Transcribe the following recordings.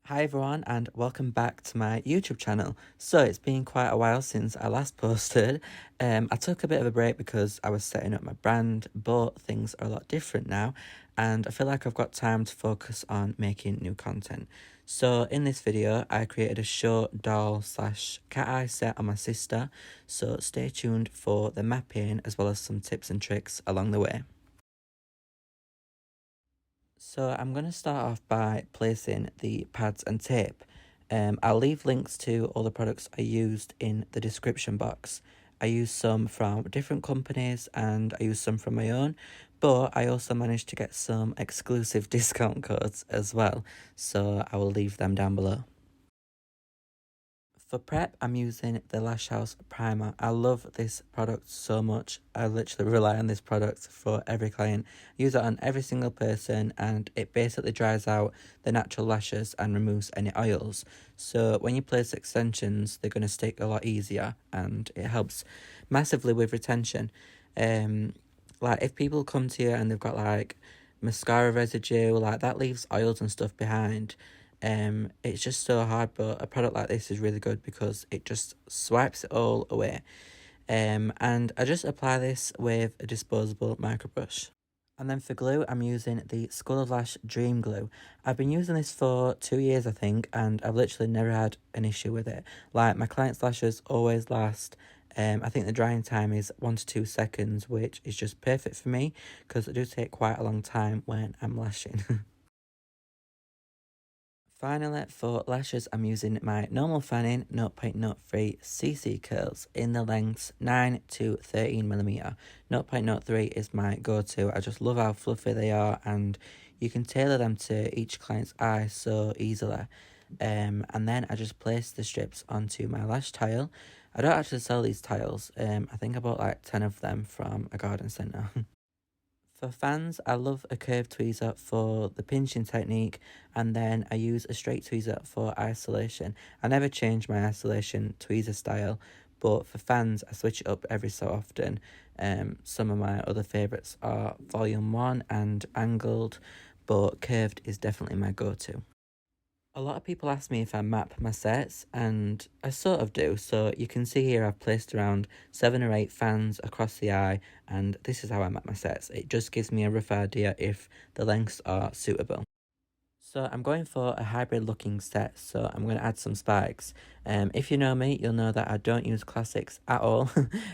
Hi everyone and welcome back to my YouTube channel. So it's been quite a while since I last posted. I took a bit of a break because I was setting up my brand, but things are a lot different now and I feel like I've got time to focus on making new content. So in this video I created a short doll slash cat eye set on my sister, so stay tuned for the mapping as well as some tips and tricks along the way. So I'm going to start off by placing the pads and tape. I'll leave links to all the products I used in the description box. I used some from different companies and I used some from my own, but I also managed to get some exclusive discount codes as well, so I will leave them down below. For prep, I'm using the Lash primer. I love this product so much. I literally rely on this product for every client. I use it on every single person and it basically dries out the natural lashes and removes any oils. So when you place extensions, they're going to stick a lot easier and it helps massively with retention. Like if people come to you and they've got like mascara residue, like that leaves oils and stuff behind. It's just so hard, but a product like this is really good because it just swipes it all away. And I just apply this with a disposable micro brush. And then for glue, I'm using the Skull of Lash Dream Glue. I've been using this for 2 years, I think, and I've literally never had an issue with it. Like, my clients' lashes always last. I think the drying time is 1 to 2 seconds, which is just perfect for me because it does take quite a long time when I'm lashing. Finally, for lashes, I'm using my normal fanning 0.03 cc curls in the lengths 9 to 13mm. 0.03 is my go-to. I just love how fluffy they are and you can tailor them to each client's eye so easily. And then I just place the strips onto my lash tile. I don't actually sell these tiles. I think I bought like 10 of them from a garden centre. For fans, I love a curved tweezer for the pinching technique, and then I use a straight tweezer for isolation. I never change my isolation tweezer style, but for fans, I switch it up every so often. Some of my other favourites are volume 1 and angled, but curved is definitely my go-to. A lot of people ask me if I map my sets, and I sort of do. So you can see here I've placed around 7 or 8 fans across the eye, and this is how I map my sets. It just gives me a rough idea if the lengths are suitable. So I'm going for a hybrid looking set, so I'm going to add some spikes. If you know me, you'll know that I don't use classics at all.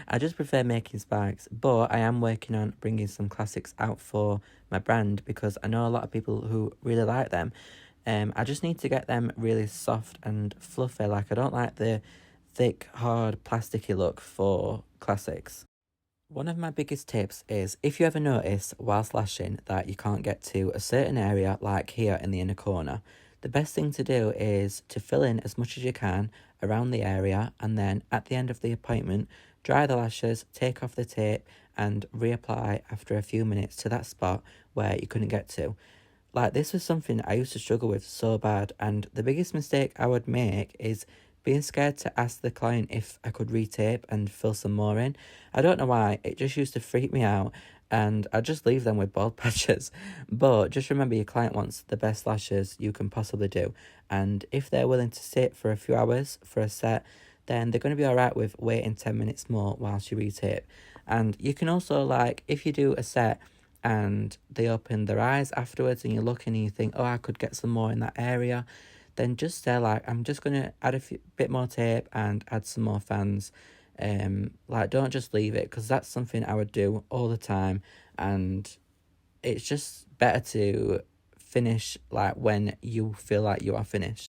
I just prefer making spikes, but I am working on bringing some classics out for my brand because I know a lot of people who really like them. I just need to get them really soft and fluffy. Like, I don't like the thick, hard, plasticky look for classics. One of my biggest tips is if you ever notice whilst lashing that you can't get to a certain area, like here in the inner corner, the best thing to do is to fill in as much as you can around the area, and then at the end of the appointment, dry the lashes, take off the tape and reapply after a few minutes to that spot where you couldn't get to. Like, this was something I used to struggle with so bad, and the biggest mistake I would make is being scared to ask the client if I could retape and fill some more in. I don't know why, it just used to freak me out, and I just leave them with bald patches. But just remember, your client wants the best lashes you can possibly do, and if they're willing to sit for a few hours for a set, then they're going to be alright with waiting 10 minutes more whilst you retape. And you can also, like, if you do a set and they open their eyes afterwards and you're looking and you think, oh, I could get some more in that area, then just say, like, I'm just going to add a bit more tape and add some more fans. Like, don't just leave it, because that's something I would do all the time, and it's just better to finish like when you feel like you are finished.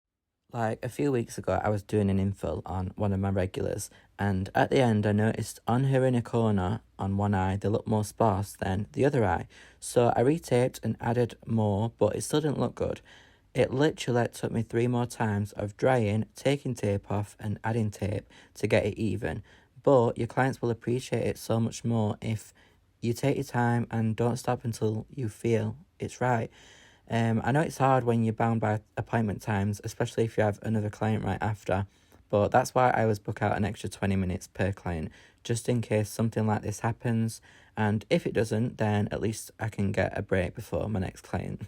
Like, a few weeks ago, I was doing an infill on one of my regulars, and at the end, I noticed on her inner corner, on one eye, they looked more sparse than the other eye. So I retaped and added more, but it still didn't look good. It literally took me 3 more times of drying, taking tape off, and adding tape to get it even. But your clients will appreciate it so much more if you take your time and don't stop until you feel it's right. I know it's hard when you're bound by appointment times, especially if you have another client right after, but that's why I always book out an extra 20 minutes per client, just in case something like this happens, and if it doesn't, then at least I can get a break before my next client.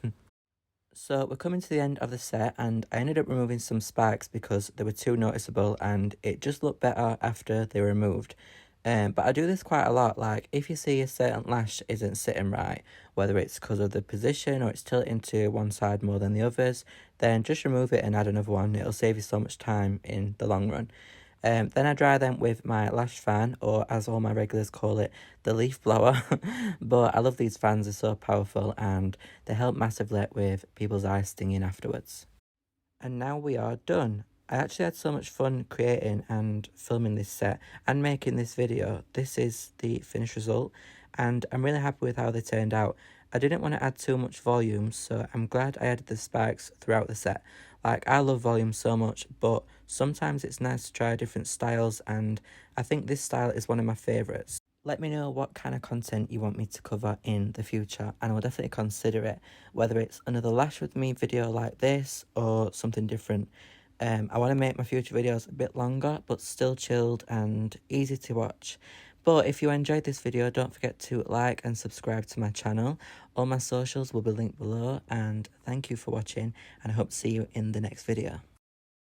So we're coming to the end of the set, and I ended up removing some spikes because they were too noticeable and it just looked better after they were removed. But I do this quite a lot. Like, if you see a certain lash isn't sitting right, whether it's because of the position or it's tilting to one side more than the others, then just remove it and add another one. It'll save you so much time in the long run. Then I dry them with my lash fan, or as all my regulars call it, the leaf blower. But I love these fans, they're so powerful and they help massively with people's eyes stinging afterwards. And now we are done. I actually had so much fun creating and filming this set and making this video. This is the finished result and I'm really happy with how they turned out. I didn't want to add too much volume, so I'm glad I added the spikes throughout the set. Like, I love volume so much, but sometimes it's nice to try different styles, and I think this style is one of my favourites. Let me know what kind of content you want me to cover in the future, and I'll definitely consider it, whether it's another Lash with me video like this or something different. I want to make my future videos a bit longer, but still chilled and easy to watch. But if you enjoyed this video, don't forget to like and subscribe to my channel. All my socials will be linked below, and thank you for watching, and I hope to see you in the next video.